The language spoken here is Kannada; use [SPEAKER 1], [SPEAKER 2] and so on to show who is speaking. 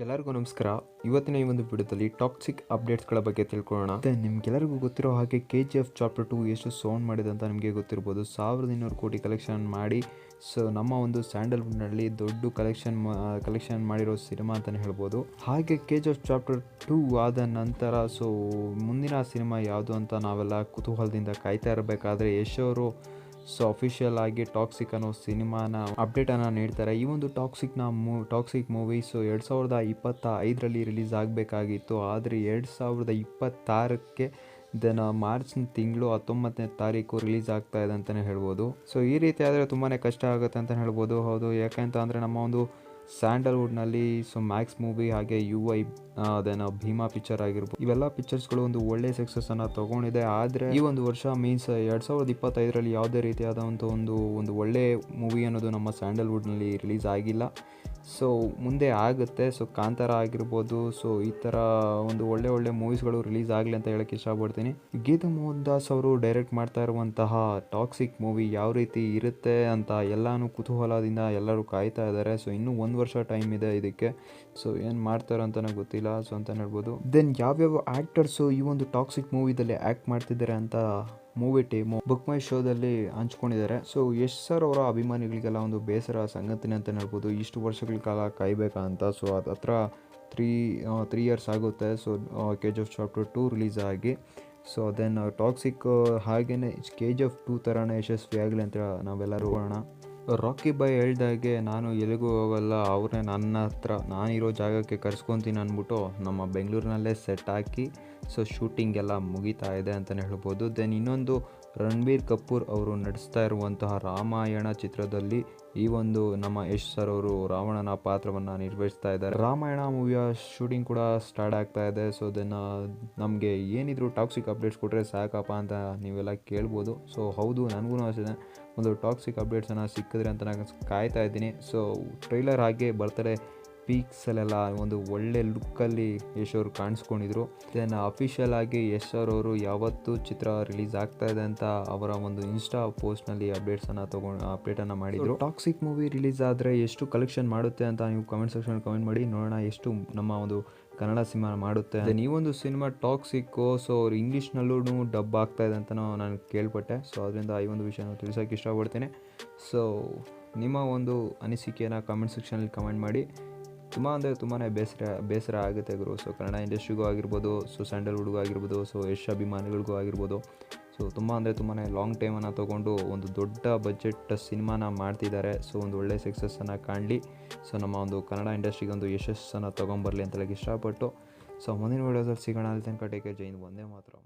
[SPEAKER 1] ಎಲ್ಲರಿಗೂ ನಮಸ್ಕಾರ. ಇವತ್ತಿನ ಈ ಒಂದು ವಿಡಿಯೋದಲ್ಲಿ ಟಾಕ್ಸಿಕ್ ಅಪ್ಡೇಟ್ಸ್ಗಳ ಬಗ್ಗೆ ತಿಳ್ಕೊಳ್ಳೋಣ. ನಿಮ್ಗೆಲ್ಲರಿಗೂ ಗೊತ್ತಿರೋ ಹಾಗೆ KGF ಚಾಪ್ಟರ್ 2 ಎಷ್ಟು ಸೌಂಡ್ ಮಾಡಿದೆ ಅಂತ ನಿಮಗೆ ಗೊತ್ತಿರ್ಬೋದು. 1200 ಕೋಟಿ ಕಲೆಕ್ಷನ್ ಮಾಡಿ ಸೊ ನಮ್ಮ ಒಂದು ಸ್ಯಾಂಡಲ್ವುಡ್ನಲ್ಲಿ ದೊಡ್ಡ ಕಲೆಕ್ಷನ್ ಮಾಡಿರೋ ಸಿನಿಮಾ ಅಂತಲೇ ಹೇಳ್ಬೋದು. ಹಾಗೆ KGF ಚಾಪ್ಟರ್ 2 ಆದ ನಂತರ ಸೊ ಮುಂದಿನ ಸಿನಿಮಾ ಯಾವುದು ಅಂತ ನಾವೆಲ್ಲ ಕುತೂಹಲದಿಂದ ಕಾಯ್ತಾ ಇರಬೇಕಾದ್ರೆ ಯಶ್ ಅವರು ಸೊ ಅಫಿಷಿಯಲ್ ಆಗಿ ಟಾಕ್ಸಿಕ್ ಅನ್ನೋ ಸಿನಿಮಾನ ಅಪ್ಡೇಟನ್ನು ನೀಡ್ತಾರೆ. ಈ ಒಂದು ಟಾಕ್ಸಿಕ್ ಮೂವಿ ಸೊ 2025ರಲ್ಲಿ ರಿಲೀಸ್ ಆಗಬೇಕಾಗಿತ್ತು. ಆದರೆ 2026ಕ್ಕೆ ಮಾರ್ಚ್ ತಿಂಗಳು 19ನೇ ತಾರೀಕು ರಿಲೀಸ್ ಆಗ್ತಾ ಇದೆ ಅಂತಲೇ ಹೇಳ್ಬೋದು. ಸೊ ಈ ರೀತಿ ಆದರೆ ತುಂಬಾ ಕಷ್ಟ ಆಗುತ್ತೆ ಅಂತಲೇ ಹೇಳ್ಬೋದು. ಹೌದು, ಯಾಕೆಂತ ಅಂದರೆ ನಮ್ಮ ಒಂದು ಸ್ಯಾಂಡಲ್ವುಡ್ನಲ್ಲಿ ಸೊ ಮ್ಯಾಕ್ಸ್ ಮೂವಿ ಹಾಗೆ UI ಭೀಮಾ ಪಿಕ್ಚರ್ ಆಗಿರ್ಬೋದು, ಇವೆಲ್ಲ ಪಿಕ್ಚರ್ಸ್ಗಳು ಒಂದು ಒಳ್ಳೆ ಸಕ್ಸಸ್ಸನ್ನು ತೊಗೊಂಡಿದೆ. ಆದರೆ ಈ ಒಂದು ವರ್ಷ ಮೀನ್ಸ್ 2025ರಲ್ಲಿ ಯಾವುದೇ ರೀತಿಯಾದಂಥ ಒಂದು ಒಳ್ಳೆ ಮೂವಿ ಅನ್ನೋದು ನಮ್ಮ ಸ್ಯಾಂಡಲ್ವುಡ್ನಲ್ಲಿ ರಿಲೀಸ್ ಆಗಿಲ್ಲ. ಸೊ ಮುಂದೆ ಆಗುತ್ತೆ. ಸೊ ಕಾಂತಾರ ಆಗಿರ್ಬೋದು, ಸೊ ಈ ಥರ ಒಂದು ಒಳ್ಳೆ ಮೂವೀಸ್ಗಳು ರಿಲೀಸ್ ಆಗಲಿ ಅಂತ ಹೇಳಕ್ಕೆ ಇಷ್ಟಪಡ್ತೀನಿ. ಗೀತಾ ಮೋಹನ್ ದಾಸ್ ಅವರು ಡೈರೆಕ್ಟ್ ಮಾಡ್ತಾ ಇರುವಂತಹ ಟಾಕ್ಸಿಕ್ ಮೂವಿ ಯಾವ ರೀತಿ ಇರುತ್ತೆ ಅಂತ ಎಲ್ಲಾನು ಕುತೂಹಲದಿಂದ ಎಲ್ಲರೂ ಕಾಯ್ತಾ ಇದ್ದಾರೆ. ಸೊ ಇನ್ನೂ 1 ವರ್ಷ ಟೈಮ್ ಇದೆ ಇದಕ್ಕೆ. ಸೊ ಏನು ಮಾಡ್ತಾರೆ ಅಂತಲೇ ಗೊತ್ತಿಲ್ಲ ಸೊ ಅಂತ ಹೇಳ್ಬೋದು. ದೆನ್ ಯಾವ್ಯಾವ ಆ್ಯಕ್ಟರ್ಸು ಈ ಒಂದು ಟಾಕ್ಸಿಕ್ ಮೂವಿದಲ್ಲಿ ಆ್ಯಕ್ಟ್ ಮಾಡ್ತಿದ್ದಾರೆ ಅಂತ ಮೂವಿ ಟೀಮು ಬುಕ್ ಮೈ ಶೋದಲ್ಲಿ ಹಂಚ್ಕೊಂಡಿದ್ದಾರೆ. ಸೊ ಯಶ್ ಸರ್ ಅವರ ಅಭಿಮಾನಿಗಳಿಗೆಲ್ಲ ಒಂದು ಬೇಸರ ಸಂಗತಿನೇ ಅಂತ ಹೇಳ್ಬೋದು. ಇಷ್ಟು ವರ್ಷಗಳ ಕಾಲ ಕಾಯ್ಬೇಕಾ ಅಂತ. ಸೊ ಅದು ಹತ್ರ 3 ಇಯರ್ಸ್ ಆಗುತ್ತೆ. ಸೊ KGF ಚಾಪ್ಟರ್ 2 ರಿಲೀಸ್ ಆಗಿ. ಸೊ ದೆನ್ ಟಾಕ್ಸಿಕ್ ಹಾಗೆಯೇ KGF 2 ಥರನೇ ಯಶಸ್ವಿ ಆಗಲಿ ಅಂತ ನಾವೆಲ್ಲರೂ ಹೋಗೋಣ. ರಾಕಿ ಬಾಯ್ ಹೇಳ್ದಾಗೆ ನಾನು ಎಲ್ಲಿಗೂ ಹೋಗಲ್ಲ, ಅವ್ರನ್ನೇ ನನ್ನ ಹತ್ರ ನಾನಿರೋ ಜಾಗಕ್ಕೆ ಕರ್ಸ್ಕೊತೀನಿ ಅಂದ್ಬಿಟ್ಟು ನಮ್ಮ ಬೆಂಗಳೂರಿನಲ್ಲೇ ಸೆಟ್ ಹಾಕಿ ಸೊ ಶೂಟಿಂಗ್ ಎಲ್ಲ ಮುಗಿತಾ ಇದೆ ಅಂತಲೇ ಹೇಳ್ಬೋದು. ದೆನ್ ಇನ್ನೊಂದು ರಣಬೀರ್ ಕಪೂರ್ ಅವರು ನಡೆಸ್ತಾ ಇರುವಂತಹ ರಾಮಾಯಣ ಚಿತ್ರದಲ್ಲಿ ಈ ಒಂದು ನಮ್ಮ ಯಶ್ ಸರ್ ಅವರು ರಾವಣನ ಪಾತ್ರವನ್ನು ನಿರ್ವಹಿಸ್ತಾ ಇದ್ದಾರೆ. ರಾಮಾಯಣ ಮೂವಿಯ ಶೂಟಿಂಗ್ ಕೂಡ ಸ್ಟಾರ್ಟ್ ಆಗ್ತಾ ಇದೆ. ಸೊ ದೆನ್ ನಮಗೆ ಏನಿದ್ರು ಟಾಕ್ಸಿಕ್ ಅಪ್ಡೇಟ್ಸ್ ಕೊಟ್ಟರೆ ಸಾಕಪ್ಪ ಅಂತ ನೀವೆಲ್ಲ ಕೇಳ್ಬೋದು. ಸೊ ಹೌದು, ನನಗೂ ಅಷ್ಟೇ ಒಂದು ಟಾಕ್ಸಿಕ್ ಅಪ್ಡೇಟ್ಸನ್ನು ಸಿಕ್ಕಿದ್ರೆ ಅಂತ ನಾನು ಕಾಯ್ತಾ ಇದ್ದೀನಿ. ಸೊ ಟ್ರೈಲರ್ ಹಾಗೆ ಬರ್ತಾರೆ ಪೀಕ್ಸಲ್ಲೆಲ್ಲ ಒಂದು ಒಳ್ಳೆ ಲುಕ್ಕಲ್ಲಿ ಯಶ್ ಅವರು ಕಾಣಿಸ್ಕೊಂಡಿದ್ರು. ದೆನ್ ಅಫಿಷಿಯಲ್ ಆಗಿ ಯಶ್ ಅವರು ಯಾವತ್ತು ಚಿತ್ರ ರಿಲೀಸ್ ಆಗ್ತಾ ಇದೆ ಅಂತ ಅವರ ಒಂದು ಇನ್ಸ್ಟಾ ಪೋಸ್ಟ್ನಲ್ಲಿ ಅಪ್ಡೇಟನ್ನು ಮಾಡಿದರು. ಟಾಕ್ಸಿಕ್ ಮೂವಿ ರಿಲೀಸ್ ಆದರೆ ಎಷ್ಟು ಕಲೆಕ್ಷನ್ ಮಾಡುತ್ತೆ ಅಂತ ನೀವು ಕಮೆಂಟ್ ಸೆಕ್ಷನ್ ಕಮೆಂಟ್ ಮಾಡಿ ನೋಡೋಣ, ಎಷ್ಟು ನಮ್ಮ ಒಂದು ಕನ್ನಡ ಸಿನಿಮಾ ಮಾಡುತ್ತೆ. ಈ ಒಂದು ಸಿನಿಮಾ ಟಾಕ್ಸಿಕ್ಕು ಸೊ ಅವ್ರು ಇಂಗ್ಲೀಷ್ನಲ್ಲೂ ಡಬ್ ಆಗ್ತಾ ಇದೆ ಅಂತ ನಾನು ಕೇಳ್ಪಟ್ಟೆ. ಸೊ ಅದರಿಂದ ಈ ಒಂದು ವಿಷಯನ ತಿಳಿಸೋಕ್ಕೆ ಇಷ್ಟಪಡ್ತೇನೆ. ಸೊ ನಿಮ್ಮ ಒಂದು ಅನಿಸಿಕೆಯನ್ನು ಕಮೆಂಟ್ ಸೆಕ್ಷನಲ್ಲಿ ಕಮೆಂಟ್ ಮಾಡಿ. ತುಂಬಾ ಬೇಸರ ಆಗುತ್ತೆ ಗುರು. ಸೊ ಕನ್ನಡ ಇಂಡಸ್ಟ್ರಿಗೂ ಆಗಿರ್ಬೋದು, ಸೊ ಸ್ಯಾಂಡಲ್ವುಡ್ಗೂ ಆಗಿರ್ಬೋದು, ಸೊ ಯಶ್ ಅಭಿಮಾನಿಗಳಿಗೂ ಆಗಿರ್ಬೋದು. ಸೊ ತುಂಬಾ ಲಾಂಗ್ ಟೈಮನ್ನು ತೊಗೊಂಡು ಒಂದು ದೊಡ್ಡ ಬಜೆಟ್ ಸಿನಿಮಾನ ಮಾಡ್ತಿದ್ದಾರೆ. ಸೊ ಒಂದು ಒಳ್ಳೆ ಸಕ್ಸಸ್ಸನ್ನು ಕಾಣಲಿ. ಸೊ ನಮ್ಮ ಒಂದು ಕನ್ನಡ ಇಂಡಸ್ಟ್ರಿಗೆ ಒಂದು ಯಶಸ್ಸನ್ನು ತೊಗೊಂಬರಲಿ ಅಂತ ಹೇಳಕ್ಕೆ ಇಷ್ಟಪಟ್ಟು ಸೊ ಮುಂದಿನ ವೀಡಿಯೋದಲ್ಲಿ ಸಿಗೋಣ. ಅಲ್ಲಿ ತನಕ ಟೇಕ್ ಕೇರ್. ಜೈ ಹಿಂದ್, ವಂದೇ ಮಾತರಂ.